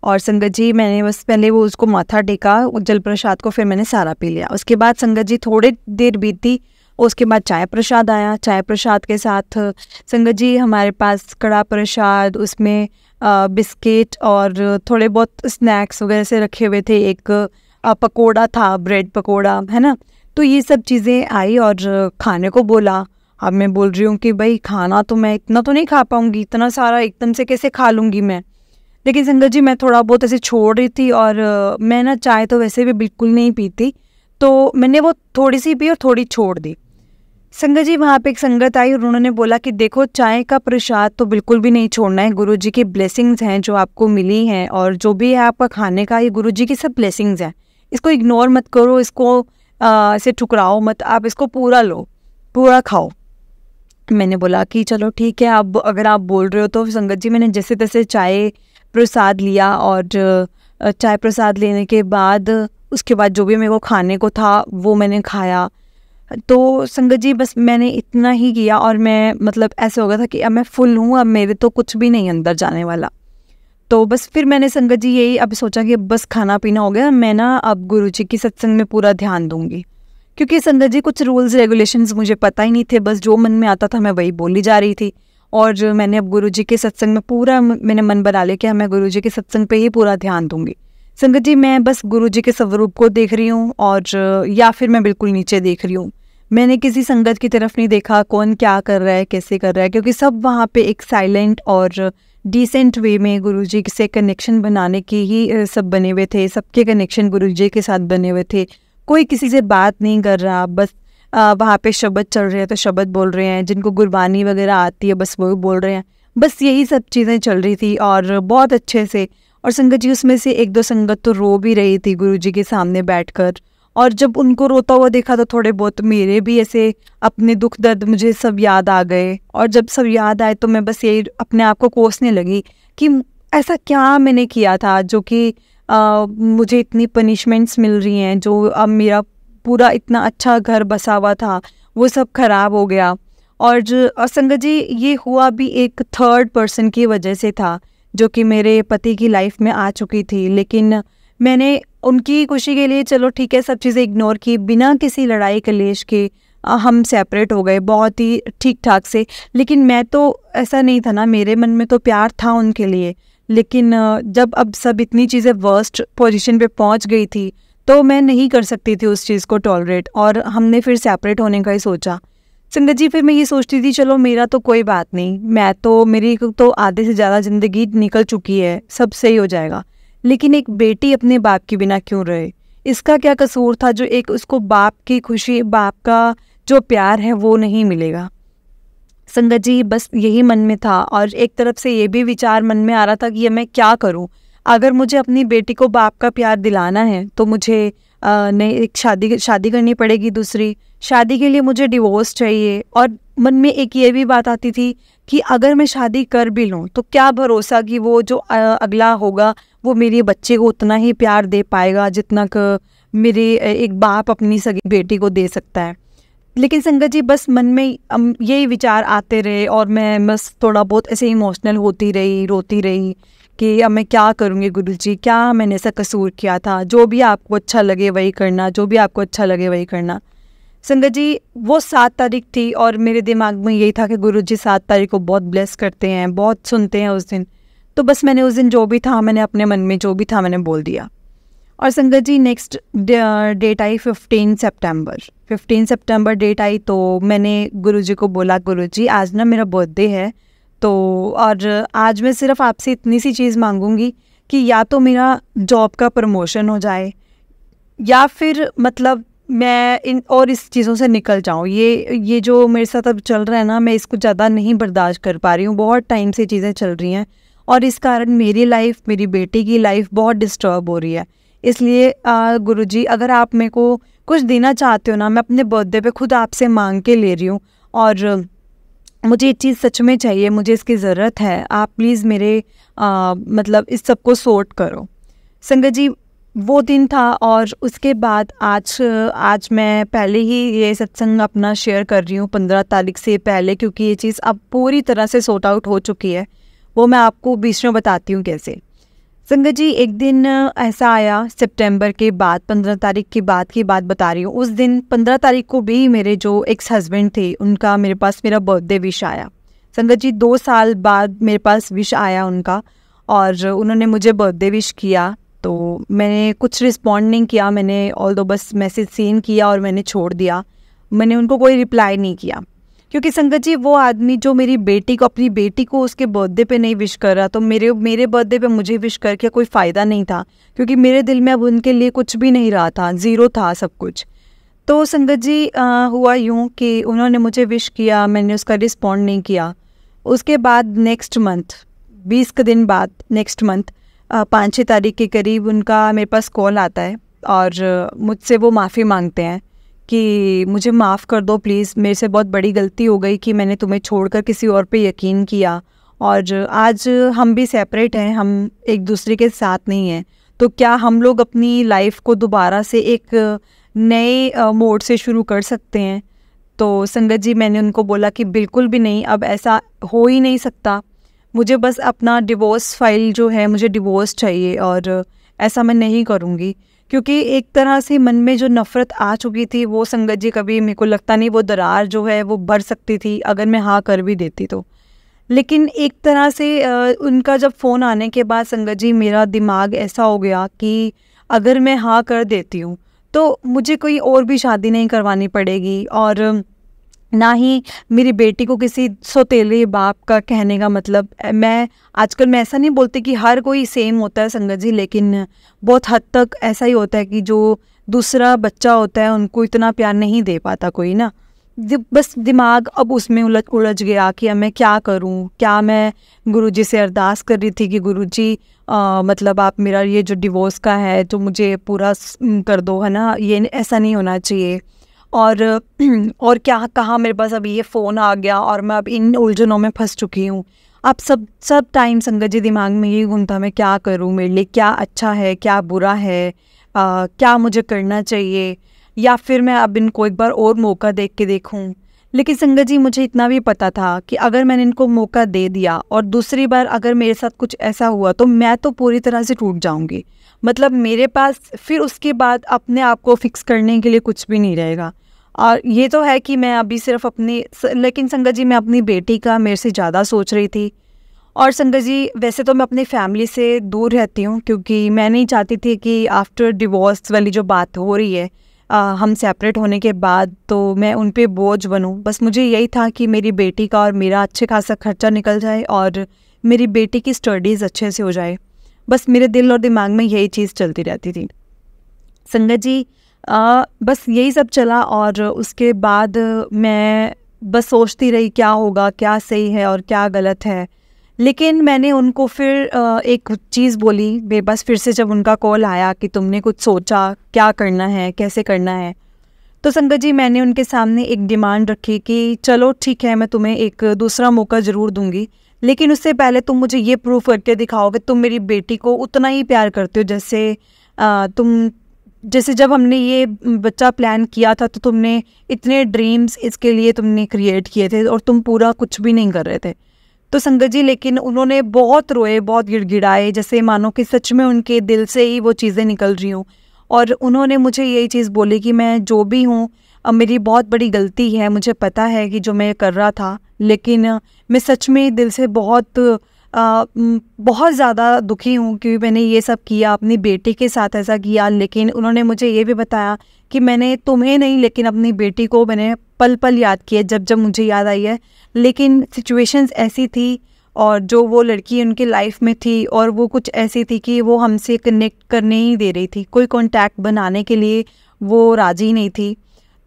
और संगत जी मैंने बस पहले वो उसको माथा टेका जल प्रसाद को, फिर मैंने सारा पी लिया। उसके बाद संगत जी थोड़ी देर बीती, उसके बाद चाय प्रसाद आया। चाय प्रसाद के साथ संगत जी हमारे पास कड़ा प्रसाद, उसमें बिस्किट और थोड़े बहुत स्नैक्स वगैरह से रखे हुए थे। एक पकोड़ा था, ब्रेड पकोड़ा, है ना। तो ये सब चीज़ें आई और खाने को बोला। अब मैं बोल रही हूँ कि भाई खाना तो मैं इतना तो नहीं खा पाऊँगी, इतना सारा एकदम से कैसे खा लूँगी मैं। लेकिन संगत जी मैं थोड़ा बहुत ऐसे छोड़ रही थी, और मैं ना चाय तो वैसे भी बिल्कुल नहीं पीती, तो मैंने वो थोड़ी सी पी और थोड़ी छोड़ दी। संगत जी वहाँ पे एक संगत आई और उन्होंने बोला कि देखो चाय का प्रसाद तो बिल्कुल भी नहीं छोड़ना है, गुरुजी की ब्लेसिंग्स हैं जो आपको मिली हैं, और जो भी है आपका खाने का, ये गुरुजी की सब ब्लेसिंग्स हैं, इसको इग्नोर मत करो, इसको ऐसे ठुकराओ मत, आप इसको पूरा लो, पूरा खाओ। मैंने बोला कि चलो ठीक है, अब अगर आप बोल रहे हो तो। संगत जी मैंने जैसे तैसे चाय प्रसाद लिया, और चाय प्रसाद लेने के बाद उसके बाद जो भी मेरे को खाने को था वो मैंने खाया। तो संगत जी बस मैंने इतना ही किया, और मैं मतलब ऐसे हो गया था कि अब मैं फुल हूँ, अब मेरे तो कुछ भी नहीं अंदर जाने वाला। तो बस फिर मैंने संगत जी यही अब सोचा कि बस खाना पीना हो गया, मैं ना अब गुरुजी की सत्संग में पूरा ध्यान दूंगी। क्योंकि संगत जी कुछ रूल्स रेगुलेशंस मुझे पता ही नहीं थे, बस जो मन में आता था मैं वही बोली जा रही थी। और मैंने अब गुरुजी के सत्संग में पूरा मैंने मन बना लिया कि मैं गुरुजी के सत्संग पे ही पूरा ध्यान दूंगी। संगत जी मैं बस गुरुजी के स्वरूप को देख रही हूँ, और या फिर मैं बिल्कुल नीचे देख रही हूँ। मैंने किसी संगत की तरफ नहीं देखा कौन क्या कर रहा है, कैसे कर रहा है, क्योंकि सब वहाँ पे एक साइलेंट और डिसेंट वे में गुरुजी से कनेक्शन बनाने के ही सब बने हुए थे। सबके कनेक्शन गुरुजी के साथ बने हुए थे, कोई किसी से बात नहीं कर रहा, बस वहाँ पे शब्द चल रहे हैं तो शब्द बोल रहे हैं, जिनको गुरबानी वगैरह आती है बस वो बोल रहे हैं, बस यही सब चीज़ें चल रही थी और बहुत अच्छे से। और संगत जी उसमें से एक दो संगत तो रो भी रही थी गुरुजी के सामने बैठकर, और जब उनको रोता हुआ देखा तो थोड़े बहुत मेरे भी ऐसे अपने दुख दर्द मुझे सब याद आ गए। और जब सब याद आए तो मैं बस यही अपने आप को कोसने लगी कि ऐसा क्या मैंने किया था जो कि मुझे इतनी पनिशमेंट्स मिल रही हैं, जो अब मेरा पूरा इतना अच्छा घर बसा हुआ था वो सब खराब हो गया। और संगत जी ये हुआ भी एक थर्ड पर्सन की वजह से था, जो कि मेरे पति की लाइफ में आ चुकी थी। लेकिन मैंने उनकी खुशी के लिए चलो ठीक है सब चीज़ें इग्नोर की, बिना किसी लड़ाई कलेश के हम सेपरेट हो गए बहुत ही ठीक ठाक से। लेकिन मैं तो ऐसा नहीं था ना, मेरे मन में तो प्यार था उनके लिए। लेकिन जब अब सब इतनी चीज़ें वर्स्ट पोजीशन पे पहुंच गई थी तो मैं नहीं कर सकती थी उस चीज़ को टॉलरेट, और हमने फिर सेपरेट होने का ही सोचा। संगत जी फिर मैं ये सोचती थी चलो मेरा तो कोई बात नहीं, मैं तो मेरी तो आधे से ज़्यादा ज़िंदगी निकल चुकी है, सब सही हो जाएगा। लेकिन एक बेटी अपने बाप के बिना क्यों रहे, इसका क्या कसूर था जो एक उसको बाप की खुशी, बाप का जो प्यार है वो नहीं मिलेगा। संगत जी बस यही मन में था, और एक तरफ से ये भी विचार मन में आ रहा था कि ये मैं क्या करूं। अगर मुझे अपनी बेटी को बाप का प्यार दिलाना है तो मुझे नहीं, एक शादी करनी पड़ेगी, दूसरी शादी के लिए मुझे डिवोर्स चाहिए। और मन में एक ये भी बात आती थी कि अगर मैं शादी कर भी लूँ तो क्या भरोसा कि वो जो अगला होगा वो मेरे बच्चे को उतना ही प्यार दे पाएगा जितना कि मेरे एक बाप अपनी सगी बेटी को दे सकता है। लेकिन संगत जी बस मन में यही विचार आते रहे और मैं बस थोड़ा बहुत ऐसे इमोशनल होती रही, रोती रही कि अब मैं क्या करूँगी गुरुजी, क्या मैंने ऐसा कसूर किया था। जो भी आपको अच्छा लगे वही करना, जो भी आपको अच्छा लगे वही करना। संगत जी वो 7 तारीख थी और मेरे दिमाग में यही था कि गुरुजी 7 तारीख को बहुत ब्लेस करते हैं, बहुत सुनते हैं उस दिन। तो बस मैंने उस दिन जो भी था, मैंने अपने मन में जो भी था मैंने बोल दिया। और संगत जी नेक्स्ट डेट आई 15 सितंबर। 15 सितंबर डेट आई तो मैंने गुरुजी को बोला, गुरुजी आज ना मेरा बर्थडे है, तो और आज मैं सिर्फ आपसे इतनी सी चीज़ मांगूंगी कि या तो मेरा जॉब का प्रमोशन हो जाए या फिर मतलब मैं इस चीज़ों से निकल जाऊँ। ये जो मेरे साथ अब चल रहा है ना, मैं इसको ज़्यादा नहीं बर्दाश्त कर पा रही हूँ। बहुत टाइम से चीज़ें चल रही हैं और इस कारण मेरी लाइफ, मेरी बेटी की लाइफ बहुत डिस्टर्ब हो रही है। इसलिए गुरुजी अगर आप मेरे को कुछ देना चाहते हो ना, मैं अपने बर्थडे पे खुद आपसे मांग के ले रही हूँ और मुझे ये चीज़ सच में चाहिए, मुझे इसकी ज़रूरत है। आप प्लीज़ मेरे मतलब इस सब को सॉर्ट करो। संगत जी वो दिन था और उसके बाद आज मैं पहले ही ये सत्संग अपना शेयर कर रही हूँ 15 तारीख से पहले, क्योंकि ये चीज़ अब पूरी तरह से सॉर्ट आउट हो चुकी है। वो मैं आपको बीच में बताती हूँ कैसे। संगत जी एक दिन ऐसा आया सितंबर के बाद, 15 तारीख के बाद की बात बता रही हूँ। उस दिन 15 तारीख को भी मेरे जो एक्स हस्बैंड थे उनका मेरे पास मेरा बर्थडे विश आया। संगत जी 2 साल बाद मेरे पास विश आया उनका और उन्होंने मुझे बर्थडे विश किया। तो मैंने कुछ रिस्पॉन्ड नहीं किया, मैंने ऑल्दो बस मैसेज सीन किया और मैंने छोड़ दिया। मैंने उनको कोई रिप्लाई नहीं किया क्योंकि संगत जी वो आदमी जो मेरी बेटी को, अपनी बेटी को उसके बर्थडे पे नहीं विश कर रहा, तो मेरे बर्थडे पे मुझे विश करके कोई फ़ायदा नहीं था, क्योंकि मेरे दिल में अब उनके लिए कुछ भी नहीं रहा था, ज़ीरो था सब कुछ। तो संगत जी हुआ यूँ कि उन्होंने मुझे विश किया, मैंने उसका रिस्पॉन्ड नहीं किया। उसके बाद नेक्स्ट मंथ 20 के दिन बाद नेक्स्ट मंथ 5-6 तारीख के करीब उनका मेरे पास कॉल आता है और मुझसे वो माफ़ी मांगते हैं कि मुझे माफ़ कर दो प्लीज़, मेरे से बहुत बड़ी गलती हो गई कि मैंने तुम्हें छोड़कर किसी और पे यकीन किया और आज हम भी सेपरेट हैं, हम एक दूसरे के साथ नहीं हैं, तो क्या हम लोग अपनी लाइफ को दोबारा से एक नए मोड से शुरू कर सकते हैं। तो संगत जी मैंने उनको बोला कि बिल्कुल भी नहीं, अब ऐसा हो ही नहीं सकता, मुझे बस अपना डिवोर्स फाइल जो है, मुझे डिवोर्स चाहिए और ऐसा मैं नहीं करूँगी। क्योंकि एक तरह से मन में जो नफ़रत आ चुकी थी वो संगत जी कभी मेरे को लगता नहीं वो दरार जो है वो भर सकती थी अगर मैं हाँ कर भी देती तो। लेकिन एक तरह से उनका जब फ़ोन आने के बाद संगत जी मेरा दिमाग ऐसा हो गया कि अगर मैं हाँ कर देती हूँ तो मुझे कोई और भी शादी नहीं करवानी पड़ेगी और ना ही मेरी बेटी को किसी सौतेले बाप का कहने का मतलब। मैं आजकल मैं ऐसा नहीं बोलती कि हर कोई सेम होता है संगत जी, लेकिन बहुत हद तक ऐसा ही होता है कि जो दूसरा बच्चा होता है उनको इतना प्यार नहीं दे पाता कोई ना। बस दिमाग अब उसमें उलझ गया कि अब मैं क्या करूं। क्या मैं गुरुजी से अरदास कर रही थी कि गुरुजी मतलब आप मेरा ये जो डिवोर्स का है तो मुझे पूरा कर दो, है ना, ये ऐसा नहीं होना चाहिए। और क्या कहाँ मेरे पास अभी ये फ़ोन आ गया और मैं अब इन उलझनों में फंस चुकी हूँ। अब सब टाइम संगत जी दिमाग में यही घूमता, मैं क्या करूँ, मेरे लिए क्या अच्छा है, क्या बुरा है, क्या मुझे करना चाहिए, या फिर मैं अब इनको एक बार और मौका देख के देखूँ। लेकिन संगत जी मुझे इतना भी पता था कि अगर मैंने इनको मौका दे दिया और दूसरी बार अगर मेरे साथ कुछ ऐसा हुआ तो मैं तो पूरी तरह से टूट जाऊँगी। मतलब मेरे पास फिर उसके बाद अपने आप को फिक्स करने के लिए कुछ भी नहीं रहेगा। और ये तो है कि मैं अभी सिर्फ अपनी, लेकिन संगत जी मैं अपनी बेटी का मेरे से ज़्यादा सोच रही थी। और संगत जी वैसे तो मैं अपनी फैमिली से दूर रहती हूँ क्योंकि मैं नहीं चाहती थी कि आफ्टर डिवोर्स वाली जो बात हो रही है हम सेपरेट होने के बाद तो मैं उन पे बोझ बनूं। बस मुझे यही था कि मेरी बेटी का और मेरा अच्छे खासा खर्चा निकल जाए और मेरी बेटी की स्टडीज़ अच्छे से हो जाए। बस मेरे दिल और दिमाग में यही चीज़ चलती रहती थी संगत जी। बस यही सब चला और उसके बाद मैं बस सोचती रही क्या होगा, क्या सही है और क्या गलत है। लेकिन मैंने उनको फिर एक चीज़ बोली मेरे पास फिर से जब उनका कॉल आया कि तुमने कुछ सोचा क्या करना है, कैसे करना है। तो संगत जी मैंने उनके सामने एक डिमांड रखी कि चलो ठीक है, मैं तुम्हें एक दूसरा मौका ज़रूर दूंगी, लेकिन उससे पहले तुम मुझे ये प्रूव करके दिखाओ कि तुम मेरी बेटी को उतना ही प्यार करते हो जैसे जब हमने ये बच्चा प्लान किया था तो तुमने इतने ड्रीम्स इसके लिए तुमने क्रिएट किए थे और तुम पूरा कुछ भी नहीं कर रहे थे। तो संगत जी लेकिन उन्होंने बहुत रोए, बहुत गिड़गिड़ाए, जैसे मानो कि सच में उनके दिल से ही वो चीज़ें निकल रही हूँ। और उन्होंने मुझे यही चीज़ बोली कि मैं जो भी हूँ, अब मेरी बहुत बड़ी गलती है, मुझे पता है कि जो मैं कर रहा था, लेकिन मैं सच में दिल से बहुत ज़्यादा दुखी हूँ कि मैंने ये सब किया, अपनी बेटी के साथ ऐसा किया। लेकिन उन्होंने मुझे ये भी बताया कि मैंने तुम्हें नहीं लेकिन अपनी बेटी को मैंने पल पल याद किया, जब जब मुझे याद आई है। लेकिन सिचुएशंस ऐसी थी और जो वो लड़की उनकी लाइफ में थी और वो कुछ ऐसी थी कि वो हमसे कनेक्ट करने ही दे रही थी, कोई कॉन्टैक्ट बनाने के लिए वो राज़ी नहीं थी,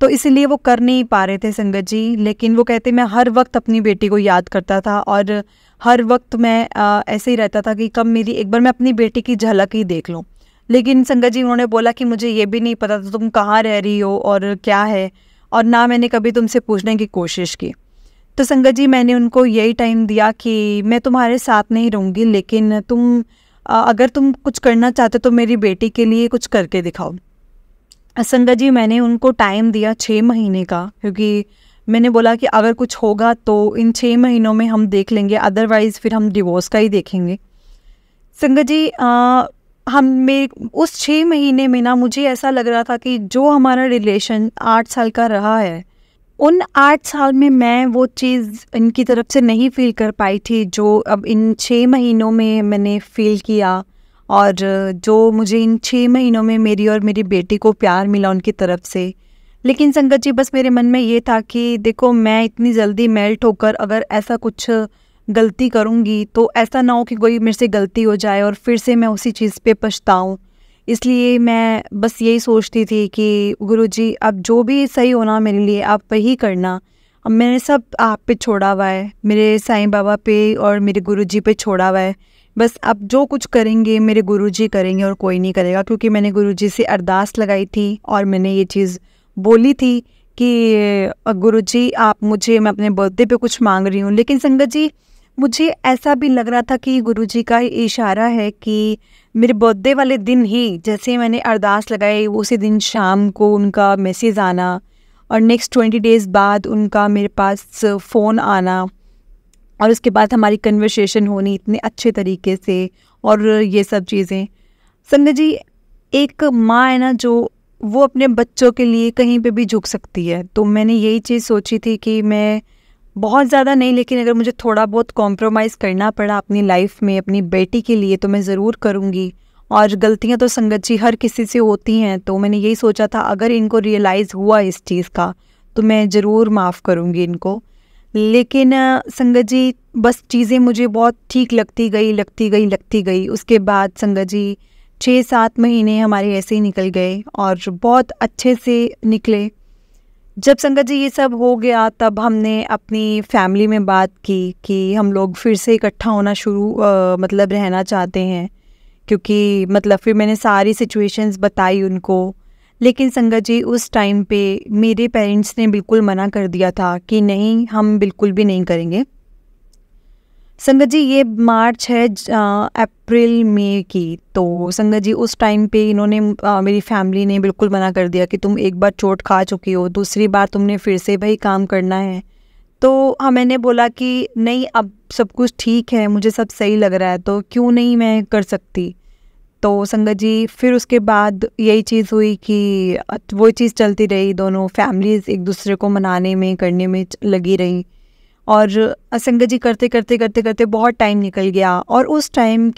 तो इसलिए वो कर नहीं पा रहे थे संगत जी। लेकिन वो कहते मैं हर वक्त अपनी बेटी को याद करता था और हर वक्त मैं ऐसे ही रहता था कि कब मेरी एक बार मैं अपनी बेटी की झलक ही देख लूँ। लेकिन संगत जी उन्होंने बोला कि मुझे ये भी नहीं पता था तुम कहाँ रह रही हो और क्या है, और ना मैंने कभी तुमसे पूछने की कोशिश की। तो संगत जी मैंने उनको यही टाइम दिया कि मैं तुम्हारे साथ नहीं रहूँगी, लेकिन अगर तुम कुछ करना चाहते तो मेरी बेटी के लिए कुछ करके दिखाओ। संगत जी मैंने उनको टाइम दिया 6 महीने का, क्योंकि मैंने बोला कि अगर कुछ होगा तो इन 6 महीनों में हम देख लेंगे, अदरवाइज़ फिर हम डिवोर्स का ही देखेंगे। संगत जी उस 6 महीने में ना मुझे ऐसा लग रहा था कि जो हमारा रिलेशन 8 साल का रहा है, उन 8 साल में मैं वो चीज़ इनकी तरफ से नहीं फ़ील कर पाई थी जो अब इन 6 महीनों में मैंने फ़ील किया, और जो मुझे इन 6 महीनों में मेरी और मेरी बेटी को प्यार मिला उनकी तरफ से। लेकिन संगत जी बस मेरे मन में ये था कि देखो मैं इतनी जल्दी मेल्ट होकर अगर ऐसा कुछ गलती करूँगी तो ऐसा ना हो कि कोई मेरे से गलती हो जाए और फिर से मैं उसी चीज़ पे पछताऊँ। इसलिए मैं बस यही सोचती थी कि गुरुजी अब जो भी सही होना मेरे लिए आप वही करना। अब मैंने सब आप पे छोड़ा हुआ है, मेरे साईं बाबा पे और मेरे गुरुजी पे छोड़ा हुआ है। बस अब जो कुछ करेंगे मेरे गुरुजी करेंगे और कोई नहीं करेगा, क्योंकि मैंने गुरुजी से अरदास लगाई थी और मैंने ये चीज़ बोली थी कि गुरुजी मैं अपने बर्थडे पे कुछ मांग रही हूँ। लेकिन संगत जी मुझे ऐसा भी लग रहा था कि गुरुजी का इशारा है कि मेरे बर्थडे वाले दिन ही जैसे मैंने अरदास लगाई उसी दिन शाम को उनका मैसेज आना और नेक्स्ट 20 डेज़ बाद उनका मेरे पास फ़ोन आना और उसके बाद हमारी कन्वर्सेशन होनी इतने अच्छे तरीके से और ये सब चीज़ें। संगत जी एक माँ है ना जो वो अपने बच्चों के लिए कहीं पे भी झुक सकती है, तो मैंने यही चीज़ सोची थी कि मैं बहुत ज़्यादा नहीं, लेकिन अगर मुझे थोड़ा बहुत कॉम्प्रोमाइज़ करना पड़ा अपनी लाइफ में अपनी बेटी के लिए तो मैं ज़रूर करूँगी। और गलतियाँ तो संगत जी हर किसी से होती हैं, तो मैंने यही सोचा था अगर इनको रियलाइज़ हुआ इस चीज़ का तो मैं ज़रूर माफ़ करूँगी इनको। लेकिन संगत जी बस चीज़ें मुझे बहुत ठीक लगती गई। उसके बाद संगत जी 6-7 महीने हमारे ऐसे ही निकल गए और बहुत अच्छे से निकले। जब संगत जी ये सब हो गया तब हमने अपनी फैमिली में बात की कि हम लोग फिर से इकट्ठा होना मतलब रहना चाहते हैं, क्योंकि मतलब फिर मैंने सारी सिचुएशंस बताई उनको। लेकिन संगत जी उस टाइम पे मेरे पेरेंट्स ने बिल्कुल मना कर दिया था कि नहीं हम बिल्कुल भी नहीं करेंगे। संगत जी ये मार्च है अप्रैल मई की, तो संगत जी उस टाइम पे इन्होंने मेरी फैमिली ने बिल्कुल मना कर दिया कि तुम एक बार चोट खा चुकी हो, दूसरी बार तुमने फिर से वही काम करना है। तो मैंने बोला कि नहीं अब सब कुछ ठीक है, मुझे सब सही लग रहा है तो क्यों नहीं मैं कर सकती। तो संगत जी फिर उसके बाद यही चीज़ हुई कि वो चीज़ चलती रही, दोनों फैमिलीज़ एक दूसरे को मनाने में करने में लगी रही और संगत जी करते बहुत टाइम निकल गया। और उस टाइम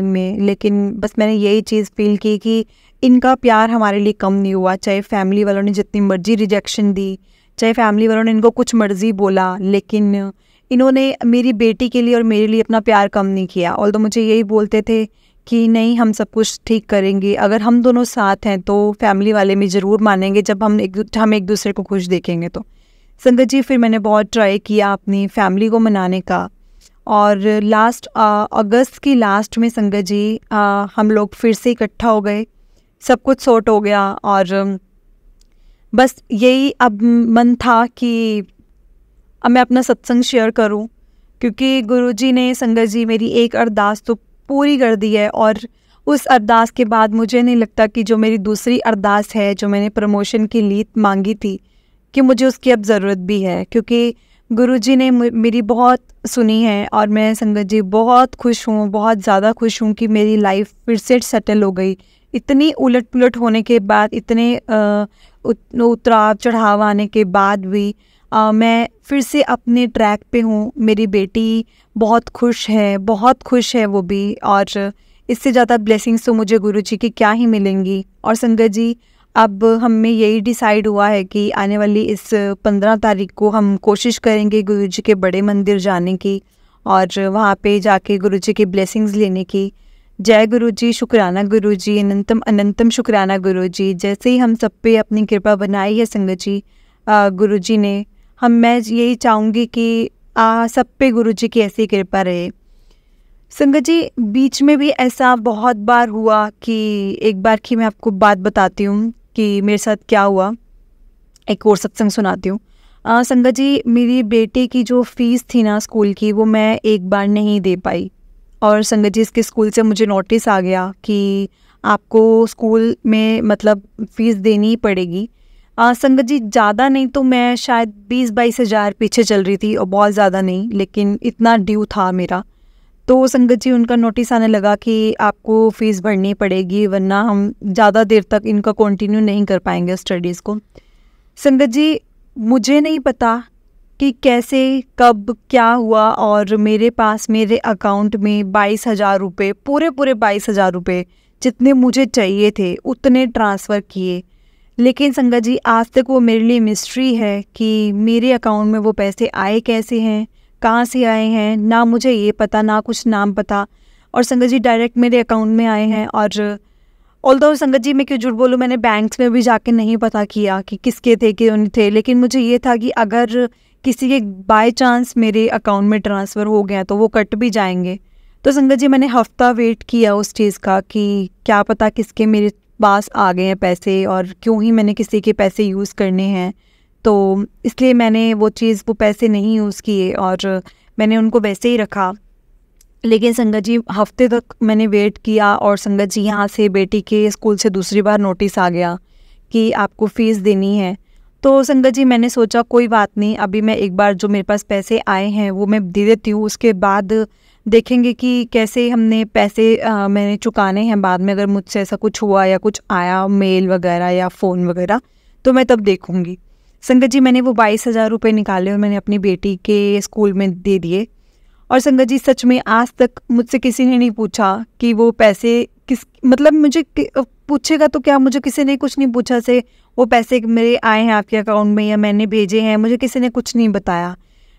में लेकिन बस मैंने यही चीज़ फील की कि इनका प्यार हमारे लिए कम नहीं हुआ, चाहे फैमिली वालों ने जितनी मर्जी रिजेक्शन दी, चाहे फैमिली वालों ने इनको कुछ मर्जी बोला, लेकिन इन्होंने मेरी बेटी के लिए और मेरे लिए अपना प्यार कम नहीं किया। ऑल्दो मुझे यही बोलते थे कि नहीं हम सब कुछ ठीक करेंगे, अगर हम दोनों साथ हैं तो फैमिली वाले भी ज़रूर मानेंगे जब हम एक दूसरे को खुश देखेंगे। तो संगत जी फिर मैंने बहुत ट्राई किया अपनी फैमिली को मनाने का और लास्ट अगस्त की लास्ट में संगत जी हम लोग फिर से इकट्ठा हो गए, सब कुछ सॉर्ट हो गया। और बस यही अब मन था कि अब मैं अपना सत्संग शेयर करूं, क्योंकि गुरुजी ने संगत जी मेरी एक अरदास तो पूरी कर दी है। और उस अरदास के बाद मुझे नहीं लगता कि जो मेरी दूसरी अरदास है, जो मैंने प्रमोशन की लीड मांगी थी, कि मुझे उसकी अब ज़रूरत भी है, क्योंकि गुरुजी ने मेरी बहुत सुनी है। और मैं संगत जी बहुत खुश हूँ, बहुत ज़्यादा खुश हूँ कि मेरी लाइफ फिर से सेटल हो गई। इतनी उलट पुलट होने के बाद, इतने उतराव चढ़ाव आने के बाद भी मैं फिर से अपने ट्रैक पे हूँ। मेरी बेटी बहुत खुश है वो भी। और इससे ज़्यादा ब्लेसिंग्स तो मुझे गुरुजी की क्या ही मिलेंगी। और संगत जी अब हमें यही डिसाइड हुआ है कि आने वाली इस 15 तारीख को हम कोशिश करेंगे गुरुजी के बड़े मंदिर जाने की और वहाँ पे जाके गुरुजी की ब्लेसिंग्स लेने की। जय गुरुजी, शुक्राना गुरुजी, अनंतम अनंतम शुक्राना गुरुजी। जैसे ही हम सब पे अपनी कृपा बनाई है संगत जी गुरुजी ने, मैं यही चाहूँगी कि सब पे गुरुजी की ऐसी कृपा रहे। संगत जी बीच में भी ऐसा बहुत बार हुआ कि एक बार की मैं आपको बात बताती हूँ कि मेरे साथ क्या हुआ, एक और सत्संग सुनाती हूँ। संगत जी मेरी बेटे की जो फ़ीस थी ना स्कूल की, वो मैं एक बार नहीं दे पाई। और संगत जी इसके स्कूल से मुझे नोटिस आ गया कि आपको स्कूल में मतलब फ़ीस देनी ही पड़ेगी। संगत जी ज़्यादा नहीं तो मैं शायद 20-22 हज़ार पीछे चल रही थी, और बहुत ज़्यादा नहीं, लेकिन इतना ड्यू था मेरा। तो संगत जी उनका नोटिस आने लगा कि आपको फ़ीस भरनी पड़ेगी, वरना हम ज़्यादा देर तक इनका कंटिन्यू नहीं कर पाएंगे स्टडीज़ को। संगत जी मुझे नहीं पता कि कैसे कब क्या हुआ, और मेरे पास मेरे अकाउंट में 22,000 रुपये, पूरे 22,000 रुपये जितने मुझे चाहिए थे उतने ट्रांसफ़र किए। लेकिन संगत जी आज तक वो मेरे लिए मिस्ट्री है कि मेरे अकाउंट में वो पैसे आए कैसे हैं, कहाँ से आए हैं, ना मुझे ये पता, ना कुछ नाम पता। और संगत जी डायरेक्ट मेरे अकाउंट में आए हैं। और ऑल्दो संगत जी मैं क्यों झूठ बोलूँ, मैंने बैंक्स में भी जाके नहीं पता किया कि किसके थे क्यों नहीं थे, लेकिन मुझे ये था कि अगर किसी के बाय चांस मेरे अकाउंट में ट्रांसफ़र हो गया तो वो कट भी जाएंगे। तो संगत जी मैंने हफ्ता वेट किया उस चीज़ का कि क्या पता किसके मेरे पास आ गए हैं पैसे, और क्यों ही मैंने किसी के पैसे यूज़ करने हैं। तो इसलिए मैंने वो पैसे नहीं यूज़ किए और मैंने उनको वैसे ही रखा। लेकिन संगत जी हफ्ते तक मैंने वेट किया, और संगत जी यहाँ से बेटी के स्कूल से दूसरी बार नोटिस आ गया कि आपको फ़ीस देनी है। तो संगत जी मैंने सोचा कोई बात नहीं, अभी मैं एक बार जो मेरे पास पैसे आए हैं वो मैं दे देती हूँ, उसके बाद देखेंगे कि कैसे हमने पैसे मैंने चुकाने हैं बाद में। अगर मुझसे ऐसा कुछ हुआ या कुछ आया मेल वगैरह या फ़ोन वगैरह तो मैं तब देखूँगी। संगत जी मैंने वो 22,000 रुपये निकाले और मैंने अपनी बेटी के स्कूल में दे दिए। और संगत जी सच में आज तक मुझसे किसी ने नहीं पूछा कि वो पैसे किस, मतलब मुझे पूछेगा तो क्या, मुझे किसी ने कुछ नहीं पूछा से वो पैसे मेरे आए हैं आपके अकाउंट में या मैंने भेजे हैं, मुझे किसी ने कुछ नहीं बताया।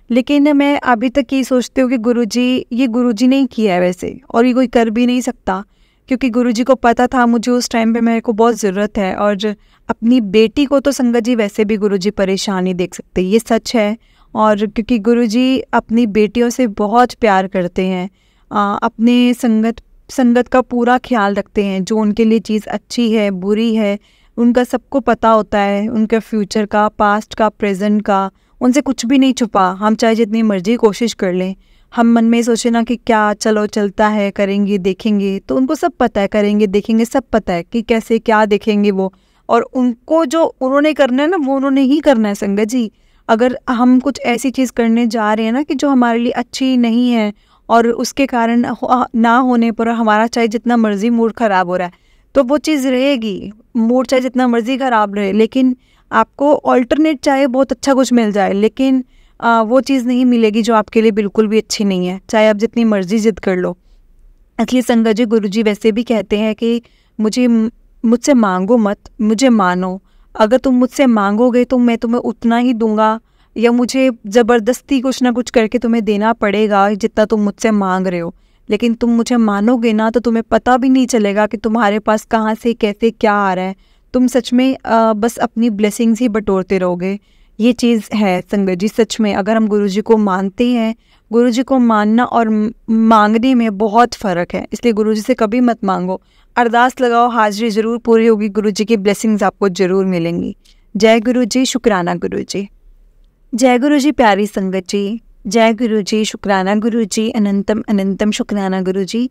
लेकिन मैं अभी तक ये सोचती हूँ कि गुरुजी ने ही किया है वैसे, और ये कोई कर भी नहीं सकता, क्योंकि गुरुजी को पता था मुझे उस टाइम पे मेरे को बहुत ज़रूरत है। और अपनी बेटी को तो संगत जी वैसे भी गुरुजी परेशान नहीं देख सकते, ये सच है। और क्योंकि गुरुजी अपनी बेटियों से बहुत प्यार करते हैं, अपने संगत का पूरा ख्याल रखते हैं, जो उनके लिए चीज़ अच्छी है बुरी है उनका सबको पता होता है, उनके फ्यूचर का, पास्ट का, प्रेजेंट का, उनसे कुछ भी नहीं छुपा। हम चाहे जितनी मर्जी कोशिश कर लें, हम मन में सोचे ना कि क्या चलो चलता है, करेंगे देखेंगे, तो उनको सब पता है, करेंगे देखेंगे सब पता है कि कैसे क्या देखेंगे वो। और उनको जो उन्होंने करना है ना वो उन्होंने ही करना है संगत जी। अगर हम कुछ ऐसी चीज़ करने जा रहे हैं ना कि जो हमारे लिए अच्छी नहीं है, और उसके कारण ना होने पर हमारा चाहे जितना मर्जी मूड ख़राब हो रहा है, तो वो चीज़ रहेगी। मूड चाहे जितना मर्जी ख़राब रहे, लेकिन आपको ऑल्टरनेट चाहे बहुत अच्छा कुछ मिल जाए, लेकिन वो चीज़ नहीं मिलेगी जो आपके लिए बिल्कुल भी अच्छी नहीं है, चाहे आप जितनी मर्जी जिद कर लो। इसलिए संगत जी गुरुजी वैसे भी कहते हैं कि मुझसे मांगो मत, मुझे मानो। अगर तुम मुझसे मांगोगे तो मैं तुम्हें उतना ही दूंगा, या मुझे ज़बरदस्ती कुछ ना कुछ करके तुम्हें देना पड़ेगा जितना तुम मुझसे मांग रहे हो। लेकिन तुम मुझे मानोगे ना तो तुम्हें पता भी नहीं चलेगा कि तुम्हारे पास कहाँ से कैसे क्या आ रहा है। तुम सच में बस अपनी ब्लेसिंग्स ही बटोरते रहोगे। ये चीज़ है संगत जी, सच में अगर हम गुरु जी को मानते हैं, गुरु जी को मानना और मांगने में बहुत फ़र्क है। इसलिए गुरु जी से कभी मत मांगो, अरदास लगाओ, हाजिरी ज़रूर पूरी होगी, गुरु जी की ब्लेसिंग्स आपको ज़रूर मिलेंगी। जय गुरु जी, शुक्राना गुरु जी। जय गुरु जी प्यारी संगत जी, जय गुरु जी, शुक्राना गुरु जी, अनंतम अनंतम शुक्राना गुरु जी।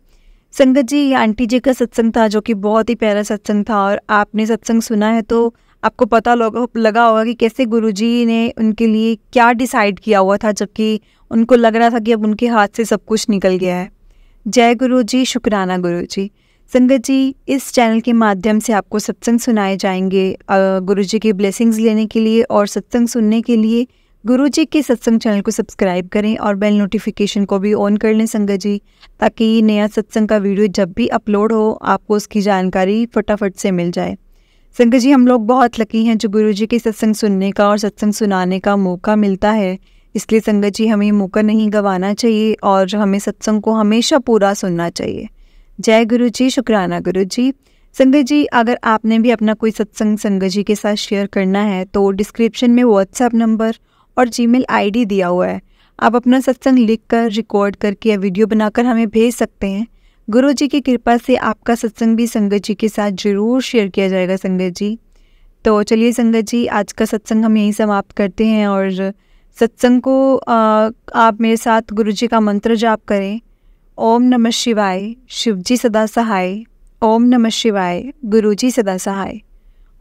संगत जी, ये आंटी जी का सत्संग था जो कि बहुत ही प्यारा सत्संग था, और आपने सत्संग सुना है तो आपको पता लगा होगा कि कैसे गुरुजी ने उनके लिए क्या डिसाइड किया हुआ था, जबकि उनको लग रहा था कि अब उनके हाथ से सब कुछ निकल गया है। जय गुरु जी, शुक्राना गुरु जी। संगत जी, इस चैनल के माध्यम से आपको सत्संग सुनाए जाएंगे। गुरु जी की ब्लेसिंग्स लेने के लिए और सत्संग सुनने के लिए गुरु जी के सत्संग चैनल को सब्सक्राइब करें और बेल नोटिफिकेशन को भी ऑन कर लें संगत जी, ताकि नया सत्संग का वीडियो जब भी अपलोड हो आपको उसकी जानकारी फटाफट से मिल जाए। संगत जी, हम लोग बहुत लकी हैं जो गुरु जी के सत्संग सुनने का और सत्संग सुनाने का मौका मिलता है। इसलिए संगत जी, हमें मौका नहीं गंवाना चाहिए और हमें सत्संग को हमेशा पूरा सुनना चाहिए। जय गुरु जी, शुक्राना गुरु जी। संगत जी, अगर आपने भी अपना कोई सत्संग संगत जी के साथ शेयर करना है तो डिस्क्रिप्शन में व्हाट्सएप नंबर और जीमेल आईडी दिया हुआ है। आप अपना सत्संग लिखकर, रिकॉर्ड करके या वीडियो बनाकर हमें भेज सकते हैं। गुरु जी की कृपा से आपका सत्संग भी संगत जी के साथ ज़रूर शेयर किया जाएगा संगत जी। तो चलिए संगत जी, आज का सत्संग हम यहीं समाप्त करते हैं, और सत्संग को आप मेरे साथ गुरु जी का मंत्र जाप करें। ओम नमः शिवाय, शिव जी सदा सहाय। ओम नमः शिवाय, गुरु जी सदा सहाय।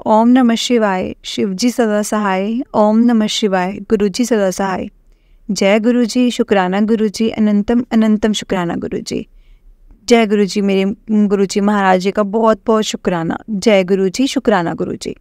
ओम नमः शिवाय, शिव जी सदा सहाय। ओम नमः शिवाय, गुरु जी सदा सहाय। जय गुरु जी, शुक्राना गुरु जी, अनंतम अनंतम शुक्राना गुरु जी। जय गुरु जी, मेरे गुरु जी महाराज जी का बहुत बहुत शुक्राना। जय गुरु जी, शुक्राना गुरु जी।